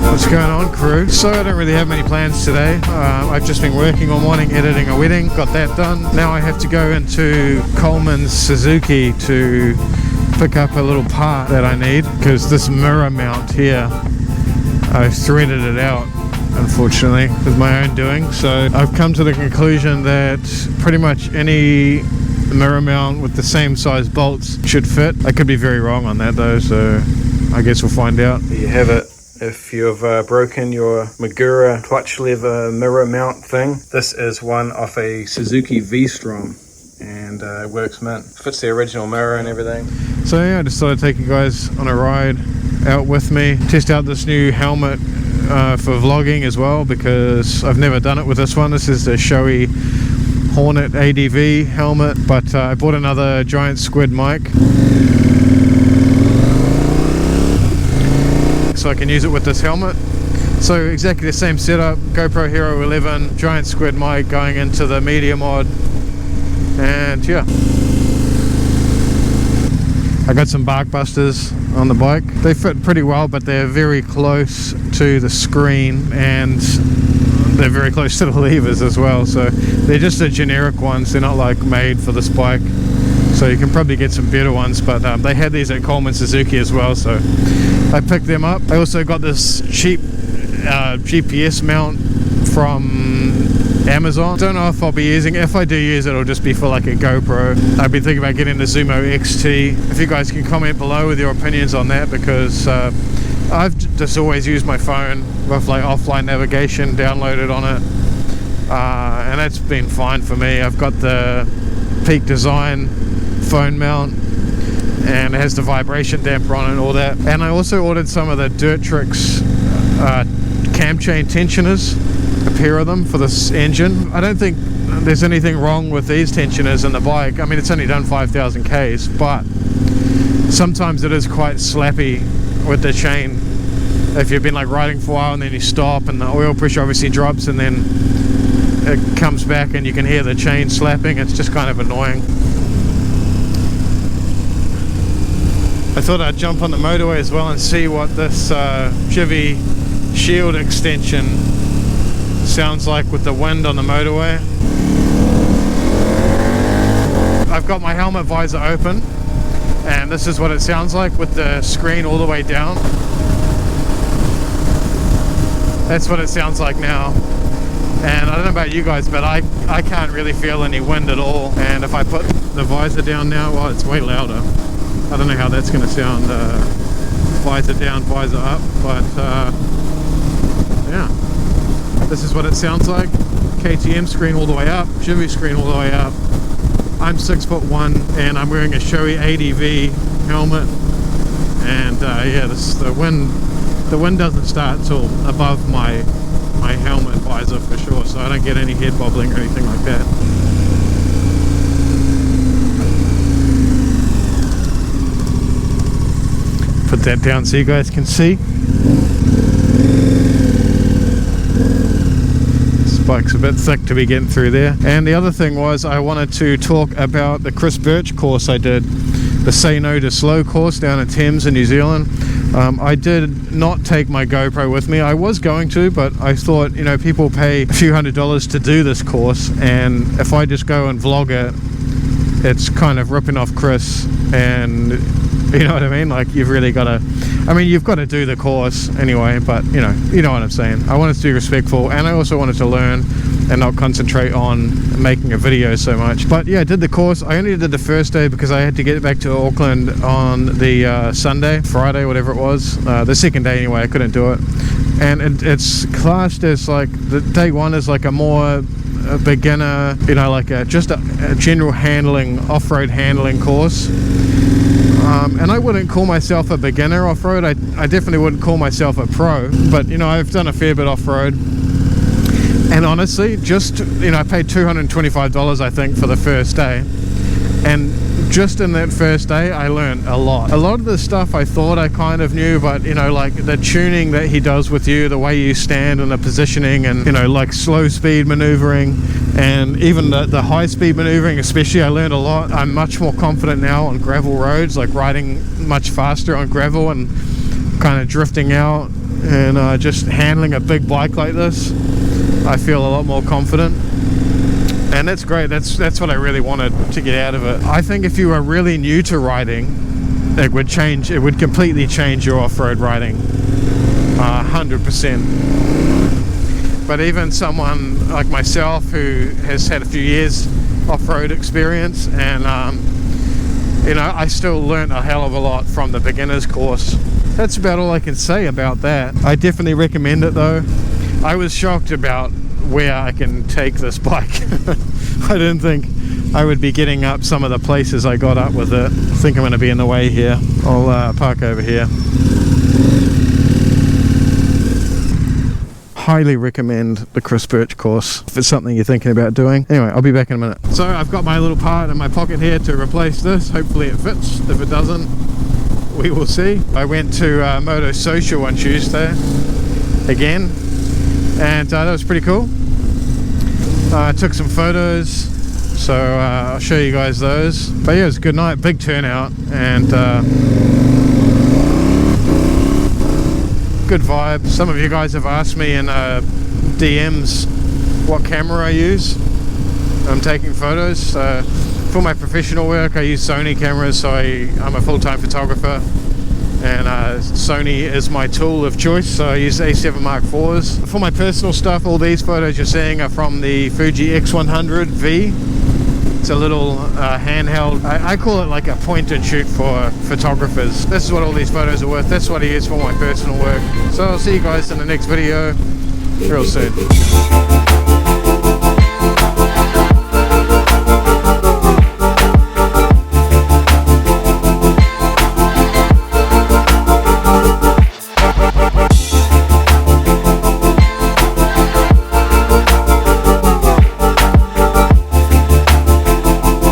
What's going on, crew? So I don't really have many plans today. I've just been working all morning editing a wedding, got that done. Now I have to go into Coleman's Suzuki to pick up a little part that I need, because this mirror mount here, I threaded it out, unfortunately, with my own doing. So I've come to the conclusion that pretty much any mirror mount with the same size bolts should fit. I could be very wrong on that though, so I guess we'll find out. There you have it. If you've broken your Magura clutch lever mirror mount thing, this is one off a Suzuki V-Strom, and it works mint. Fits the original mirror and everything. So yeah, I just thought I'd take you guys on a ride out with me, test out this new helmet for vlogging as well, because I've never done it with this one. This is the Shoei Hornet ADV helmet, but I bought another giant Squid mic so I can use it with this helmet. So exactly the same setup, GoPro Hero 11, giant Squid mic going into the media mod, and yeah. I got some Barkbusters on the bike. They fit pretty well, but they're very close to the screen and they're very close to the levers as well. So they're just the generic ones, they're not like made for this bike. So you can probably get some better ones, but they had these at Coleman Suzuki as well, so I picked them up. I also got this cheap GPS mount from Amazon. Don't know if I'll be using it. If I do use it, it'll just be for like a GoPro. I've been thinking about getting the Zumo XT. If you guys can comment below with your opinions on that, because I've just always used my phone with like offline navigation downloaded on it, and that's been fine for me. I've got the Peak Design phone mount, and it has the vibration damper on it and all that. And I also ordered some of the Dirt Tricks cam chain tensioners, a pair of them for this engine. I don't think there's anything wrong with these tensioners in the bike. I mean, it's only done 5,000 Ks, but sometimes it is quite slappy with the chain. If you've been like riding for a while and then you stop and the oil pressure obviously drops and then it comes back and you can hear the chain slapping, it's just kind of annoying. I thought I'd jump on the motorway as well and see what this Chevy shield extension sounds like with the wind on the motorway. I've got my helmet visor open, and this is what it sounds like with the screen all the way down. That's what it sounds like now. And I don't know about you guys, but I can't really feel any wind at all. And if I put the visor down now, well, it's way louder. I don't know how that's going to sound, visor down, visor up, but yeah, this is what it sounds like. KTM screen all the way up, Chevy screen all the way up. I'm 6'1" and I'm wearing a Shoei ADV helmet, and yeah, the wind doesn't start till above my helmet visor for sure, so I don't get any head bobbling or anything like that. Put that down so you guys can see. This bike's a bit thick to be getting through there. And the other thing was, I wanted to talk about the Chris Birch course I did, the Say No to Slow course down at Thames in New Zealand. I did not take my GoPro with me. I was going to, but I thought, you know, people pay a few $100s to do this course, and if I just go and vlog it, it's kind of ripping off Chris, and you know what I mean? Like, you've really got to, I mean, you've got to do the course anyway, but you know what I'm saying. I wanted to be respectful, and I also wanted to learn and not concentrate on making a video so much. But yeah, I did the course. I only did the first day because I had to get back to Auckland on the Friday, whatever it was. The second day anyway, I couldn't do it. And it's classed as like, the day one is like a more beginner, you know, like just a general handling, off-road handling course. And I wouldn't call myself a beginner off-road. I definitely wouldn't call myself a pro, but you know, I've done a fair bit off-road. And honestly, just, you know, I paid $225 I think for the first day, and just in that first day I learned a lot. A lot of the stuff I thought I kind of knew, but you know, like the tuning that he does with you, the way you stand and the positioning, and you know, like slow speed maneuvering and even the high speed maneuvering especially, I learned a lot. I'm much more confident now on gravel roads, like riding much faster on gravel and kind of drifting out, and just handling a big bike like this, I feel a lot more confident. And that's great. That's what I really wanted to get out of it. I think if you are really new to riding, it would completely change your off-road riding, 100%. But even someone like myself who has had a few years off-road experience, and you know, I still learned a hell of a lot from the beginner's course. That's about all I can say about that. I definitely recommend it though. I was shocked about where I can take this bike. I didn't think I would be getting up some of the places I got up with it. I think I'm going to be in the way here. I'll park over here. Highly recommend the Chris Birch course if it's something you're thinking about doing. Anyway, I'll be back in a minute. So I've got my little part in my pocket here to replace this. Hopefully it fits. If it doesn't, we will see. I went to Motosocial on Tuesday again, and that was pretty cool. I took some photos, so I'll show you guys those. But yeah, it was a good night, big turnout, and good vibe. Some of you guys have asked me in DMs what camera I use. I'm taking photos. For my professional work, I use Sony cameras, so I'm a full-time photographer, and Sony is my tool of choice, so I use A7 Mark IVs. For my personal stuff, all these photos you're seeing are from the Fuji X100V. It's a little handheld, I call it like a point and shoot for photographers. This is what all these photos are worth. That's what I use for my personal work. So I'll see you guys in the next video real soon.